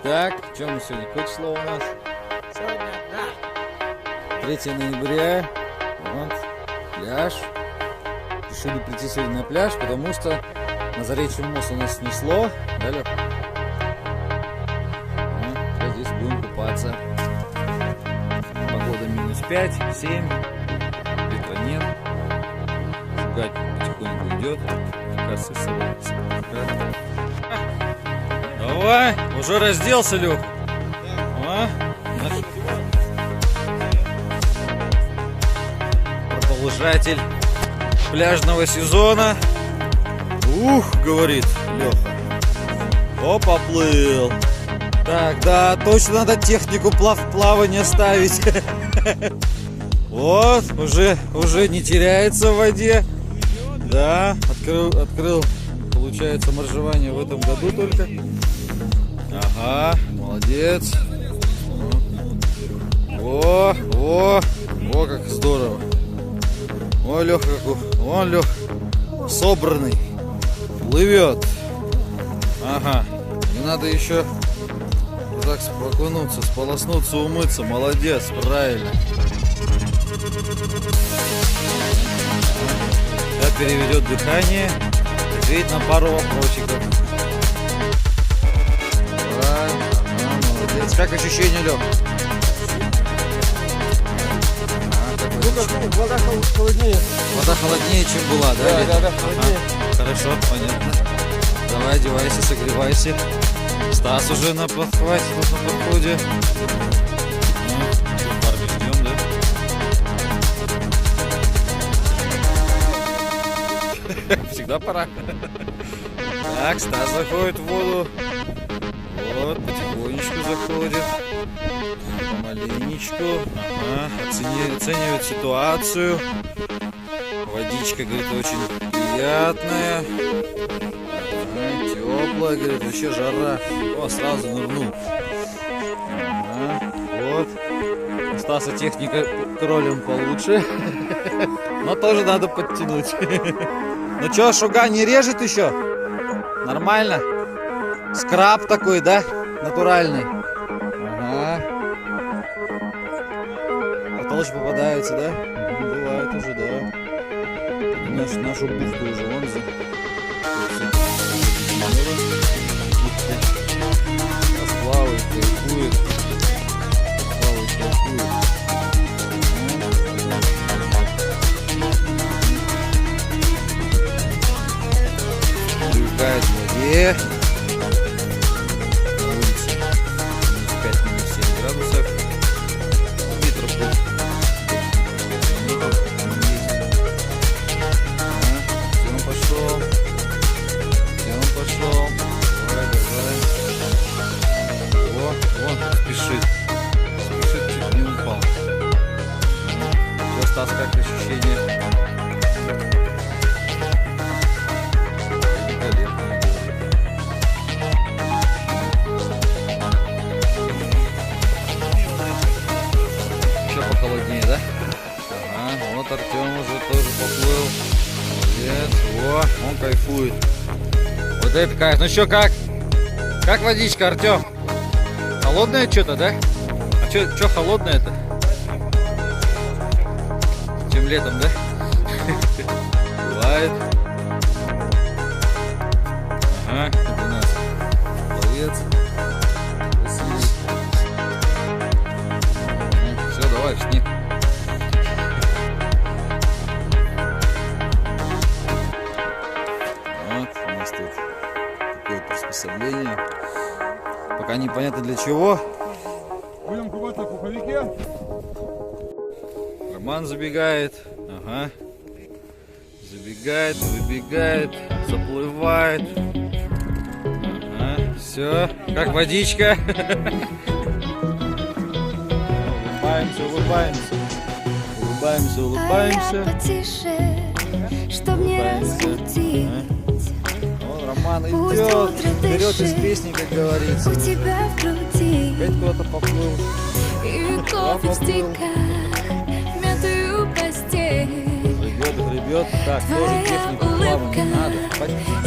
Так, в чем мы сегодня? Какое число у нас? Сегодня 3 ноября. Вот, пляж. Решили прийти сегодня на пляж, потому что на Заречьем мост у нас снесло. Да, Лёх? Вот, здесь будем купаться. Погода минус 5, 7. Ветра нет. Шугать потихоньку идет. Кажется, давай, уже разделся, Лёх. Продолжатель пляжного сезона. Ух, говорит Леха. О, поплыл. Так, да, точно надо технику плавания ставить. Вот, уже не теряется в воде. Да, открыл, получается, моржевание в этом году только. Ага, молодец. О, как здорово. Ой, Леха, вон Лех, собранный, плывет. Ага, не надо еще так окунуться, сполоснуться, умыться. Молодец, правильно. Сейчас переведет дыхание, ответит на пару вопросиков. Правильно, молодец. Как ощущение, Лех? вода холоднее. Вода холоднее, чем была, да? Да, холоднее. Ага. Хорошо, понятно. Давай, одевайся, согревайся. Стас уже на подхвате, тут на подходе. Ну, парни, ждем, да? Всегда пора. Так, Стас заходит в воду. Вот, потихонечку заходит. Помаленечку. Ага, оценивает ситуацию. Водичка, говорит, очень приятная. Ага, теплая, говорит, вообще жара. О, сразу нырнул. Ага, вот. У Стаса техника кролем получше. Но тоже надо подтянуть. Ну что, шуга не режет еще? Нормально? Скраб такой, да? Натуральный. Ага. Потолще попадаются, да? Бывает уже, да. Нашу бухту уже вон за. Плавает, кайфует. Плавает, кайфует. Привыкает в воде. На улице минус 5, минус 7 градусов. Ветер хоть. Пошел. Давай. Вон, спешит, чуть не упал. Что, Стас, как ощущение? Еще похолоднее, да? Ага, вот Артем уже тоже поплыл. Молодец. Во, он кайфует. Вот это кайф. Ну что, как? Как водичка, Артем? Холодная что-то, да? А что холодное-то? Чем летом, да? Бывает. Ага, это у нас пловец. Василий. Все, давай, в снег. Вот у нас тут такое приспособление. Пока непонятно для чего. Будем купаться в пуховике. Роман забегает. Ага. Забегает, выбегает, заплывает. Ага. Все. Как водичка. Улыбаемся. Чтоб не разбудить. Вон Роман идет, вперед из песни, как говорится. У тебя в груди Опять куда-то поплыл. и кофе стекает в мятую постель. Гребет. Так, тоже технику плавания надо.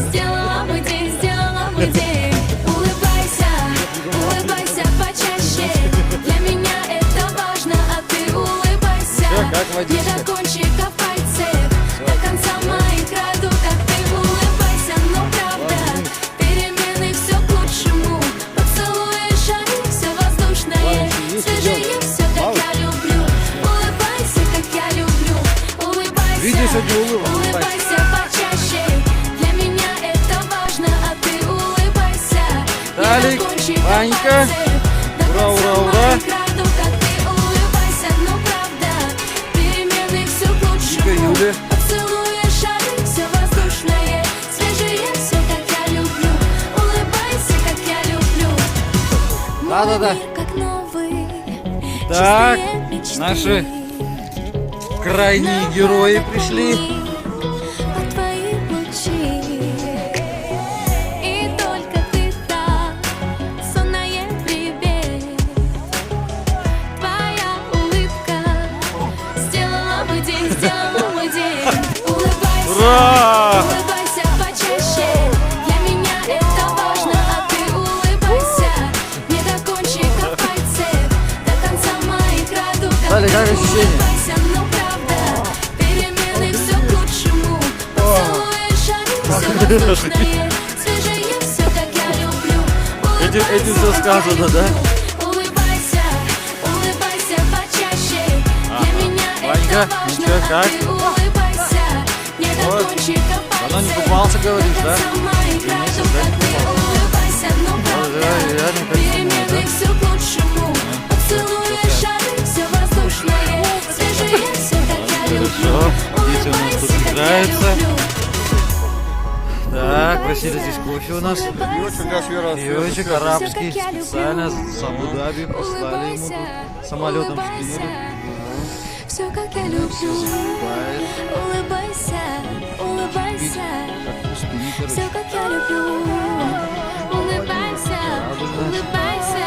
Сделала мой день. Улыбайся, улыбайся. Ванька. Ура, ура, ура. Юля. Поцелуешь шары, все воздушное, свежее, все как я люблю. Улыбайся, как я люблю. Да-да-да. Мир как новый, Так, чистые мечты. наши крайние герои пришли. Под твои лучи. И только ты так, сонная привет. Твоя улыбка сделала мой день, сделала мой день. Улыбайся, Ура! улыбайся почаще. Для меня это важно, а ты улыбайся. Не до кончиков пальцев, до конца моих радуг. Далее, как ощущение? Улыбайся, но правда, перемены все к лучшему. Поцелуешь шары, все воздушное, свежее, все как я люблю. Этим всё сказано, да? Улыбайся, улыбайся почаще. Для меня Ванька, это важно, ну чё, а как? ты улыбайся. Не до Вот. кончиков Давно не пальцев, купался, говоришь, до да? конца моих Три месяца, радуг. да, А не ты купался? улыбайся, но правда, реально, как перемены да? все к лучшему. Поцелуешь шары, все воздушное, свежее, все как я люблю. Хорошо, дети у нас тут Улыбайся, как я играются. люблю. Так, просили здесь кофе у нас. Очень наш Вера. Юрчик арабский, специально с Абу-Даби послали ему тут. Самолетом скинули. Все как я люблю. Улыбайся, улыбайся. Все как я люблю. Улыбайся, улыбайся.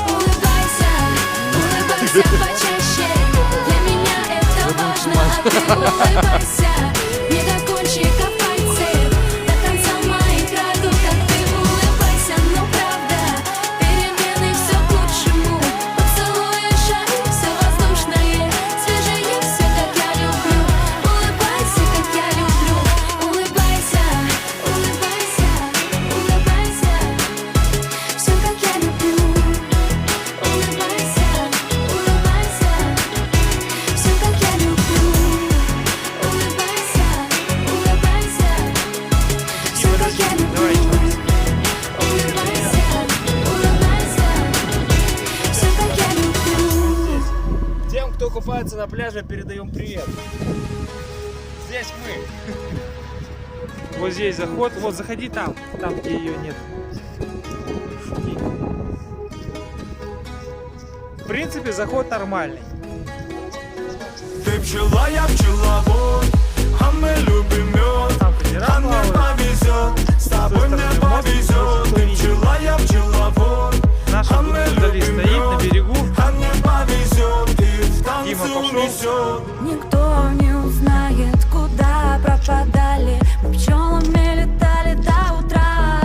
Улыбайся, улыбайся почаще. Для меня это важно, а ты улыбайся. Не до кончиков пальцев, до конца моих радуг. А ты улыбайся, но правда, перемены все к лучшему. Поцелуешь шары, все воздушное, свежее, все как я люблю. Улыбайся, как я люблю. Улыбайся, улыбайся, улыбайся. Все как я люблю. Улыбайся, улыбайся. Все как я люблю. Улыбайся, улыбайся. Все как я люблю. Улыбайся, улыбайся. Все как я люблю. Тем, кто купается на пляже, передаем привет. Здесь мы. Вот здесь заход. Вот заходи там, где ее нет. В принципе, заход нормальный. Ты пчела, я пчеловод, а мы любим мед. Там катера А мне плавают. повезет, с тобой мне стороны мост, повезет. Ты пчела, я пчеловод, Наша а мы вдали любим стоит на мед. берегу. А мне повезет, и в Дима танце пошел. унесет. Никто не узнает, куда пропадали. Мы пчелами летали до утра.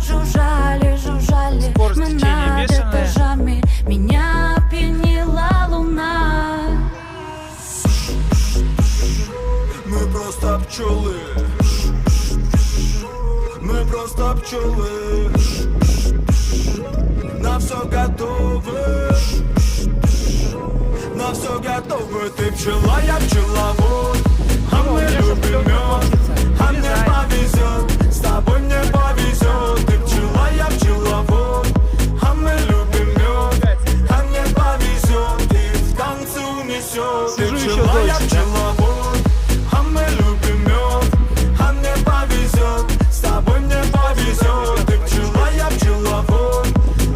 Жужжали, жужжали. Скорость Мы течения над бешеная. этажами. Меня опьянила луна. Мы просто пчелы. Мы просто пчелы. На все готовы. На все готовы. Ты пчела, я пчеловод, а мы любим мед. А мне повезет, с тобой мне повезет. Ты пчела, я пчеловод, а мы любим мед. А мне повезет, и в танце унесет. Ты Сижу еще пчела, я дольше, да? пчеловод, а мы любим мед. А мне повезет, с тобой мне повезет. Ты пчела, я пчеловод,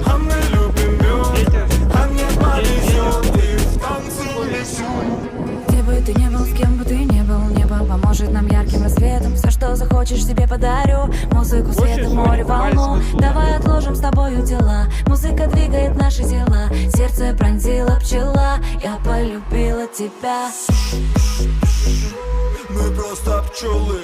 а мы любим мед. А мне повезет, и в танце унесет. Где бы ты ни был, с кем бы ты ни был, небо поможет нам ярким рассветом. Все, что захочешь, себе подарю. Музыку, свет, море, волну. Давай отложим с тобою дела. Музыка двигает наши тела. Сердце пронзила пчела. Я полюбила тебя. Мы просто пчелы.